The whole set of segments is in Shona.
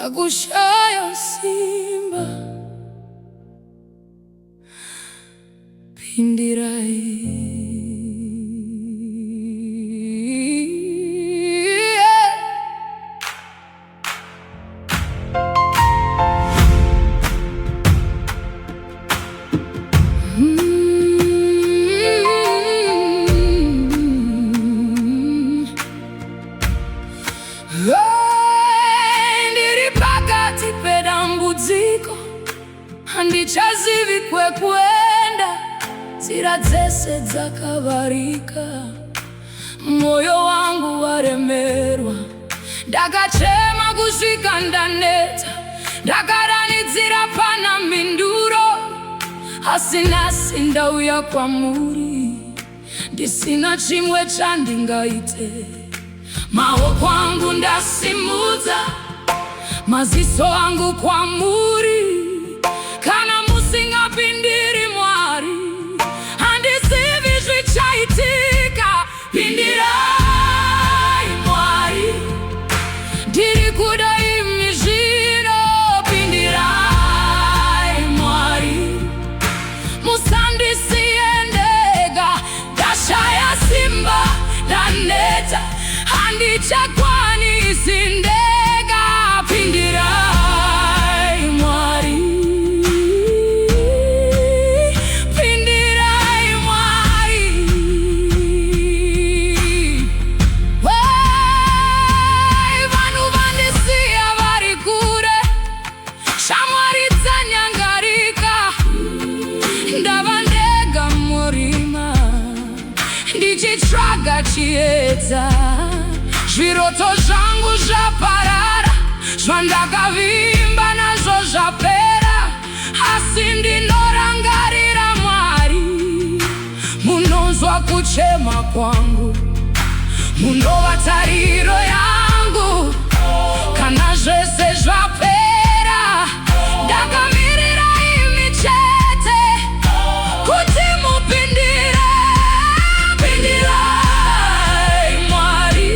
agushayo simba. Pindirai ndiripakati pedambudziko handichazivi kwekwenda, nzira dzese dzakavarika, moyo wangu waremerwa. Ndakachema kusvika ndaneta, ndakaranidzira pana minduro, asi nhasi ndauya kwamuri ndisina chimwe chandingaite. Maoko angu ndasimudza, maziso angu kwamuri. Kana musingapindiri Mwari, handizivi zvichaitika. Pindirai Mwari, ndiri kuda imi zvino. Pindirai Mwari, musandisiye ndega. Ndashaya simba, ndaneta, handichakwanisi ndega. Pindirai Mwari, Pindirai Mwari. Vanhu vandisiya vari kure, shamwari dzanyangarika. Ndava ndega murima, ndichitsvaga chiedza. Zviroto zvangu zvaparara, zvandakavimba nazvo zvapera. Asi ndinorangarira Mwari, munonzwa kuchema kwangu, munova tariro yangu. Kana zvese zvapera, ndakamirira imi chete kuti mupindire. Pindirai Mwari,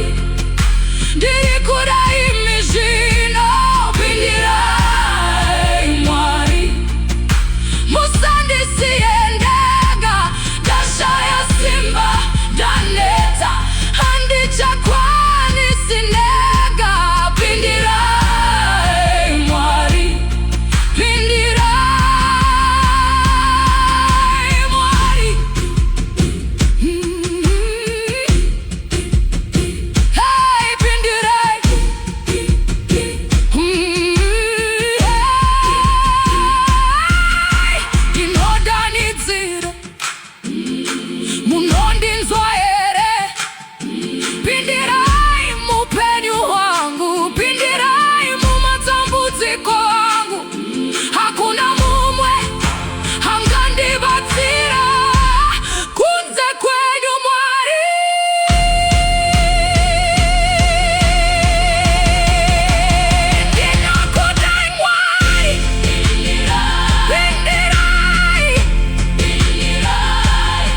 ndiri kuda imi zvino. Pindirai Mwari, musandisiye ndega. Ndashaya simba, ndaneta, handichakwanisi ndega. Pindirai Mwari, Pindirai Mwari. Hey, Pindirai. Ndinodanidzira, munondinzwa here? Pindirai mupenyu hwangu, pindirai mumatambudziko angu. Hakuna mumwe angandibatsira kunze kwenyu Mwari. Ndinokudai Mwari, Pindirai,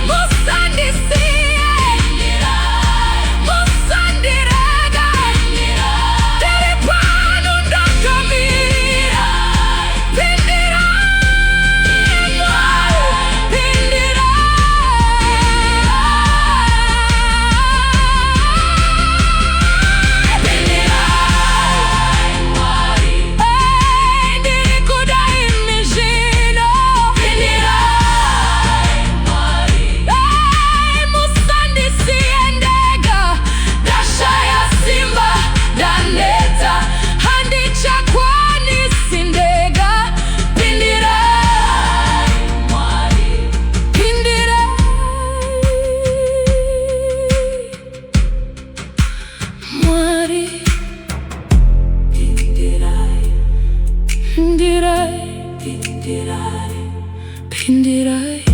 musandisiye, musandirega. Ndiri pano ndakamira. Pindirai Mwari, Pindirai Mwari. Hey, ndiri kuda imi zvino. Pindirai Mwari, hey, musandisiye ndega. Ndashaya simba, ndaneta, handichakwanisi ndega. Pindirai Mwari, Pindirai Mwari. Pindirai, Pindirai, Pindirai, Pindirai.